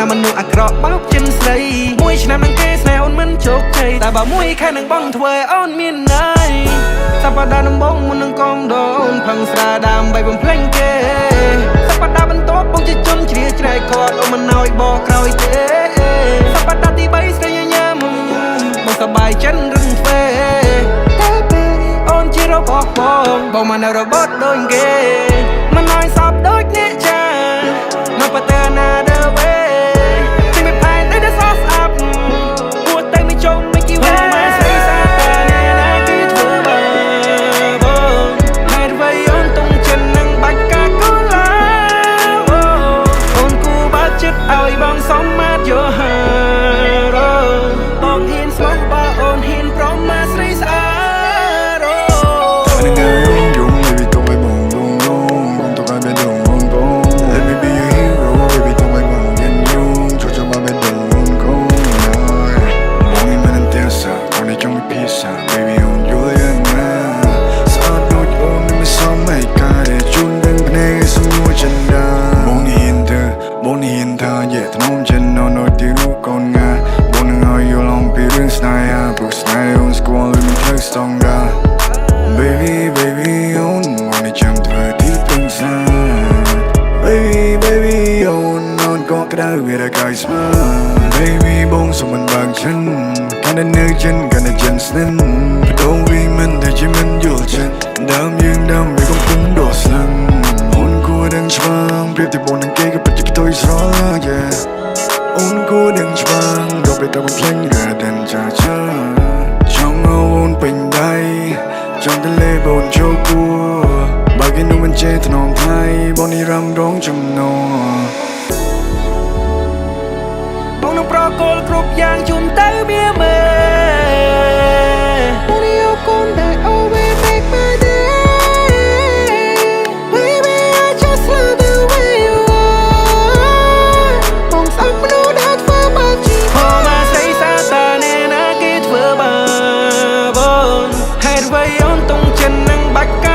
ណាមនុស្សអាក្រក់បោកចិនស្រីមួយឆ្នាំនឹងគេស្នេហ៍អូនមិនជោគជ័យតែបើមួយខែនឹងបងធ្វើឲ្យអូនមានន័យសប្តាហ៍ដំបូងមុននឹងកងដូនផឹងស្រាដើម្បីបំភ្លេចគេសប្តាហ៍បន្ទាប់បងជាជនជ្រាច្រែកគាត់អូនមិនឲ្យបកក្រោយទេសប្តាហ៍ទី3ស្រីញញឹមបងសប្បាយចិនរឹងទ្វេតែពេលអូនជារបស់បងមិននៅរបត់ដូចគេមិនឲ្យសពដូចអ្នកចានៅប្រទើណាដើវេទីមិនផែនតែសោះស្អាប់គួរតែមិនចុំមិនគីវ៉ាស្រីសាតានេះណាគឺធ្វើបាបហើយអ្វីអូនតុងចិននឹងបាច់កាកូឡាអូនគូបើចិត្តឲ្យបងសមមាត់យោហាបងហ៊ានស្មោះបើអូនហ៊ានប្រមាថស្រីស្អាតBaby, baby, on wanna jump through deep inside. Baby, on got cái đau về đại cái smile. Baby, bông sông mình bằng chân, cái này nơi chân, cái này chân snen. Đâu vì mình thì chỉ mình vô chân, đam nhưng đam vì không cứng đổ sân. Hôn cô đang choáng, biết thì bọn đang kê cái bật cái tôi rõ yeah. Hôn cô đang choáng, đâu biết tao bằng phanh ra đèn cha cha. Trong hôn bình đây. Trong tele bồn cho cua bà cái nụ mình chê thật nòng thay bọn đi răm rong trong nòបងនឹងប្រកល់គ្រប់យ៉ាងជូនទៅវាមើបងនេះអរគុណដែល always make my day Baby I just love the way you are បងស្អប់មនុស្សដែលធ្វើបាបជីវិតមកស្រីសាតានេះណាគេធ្វើបាបហេតុអ្វីអូនតុងចិននឹងបាច់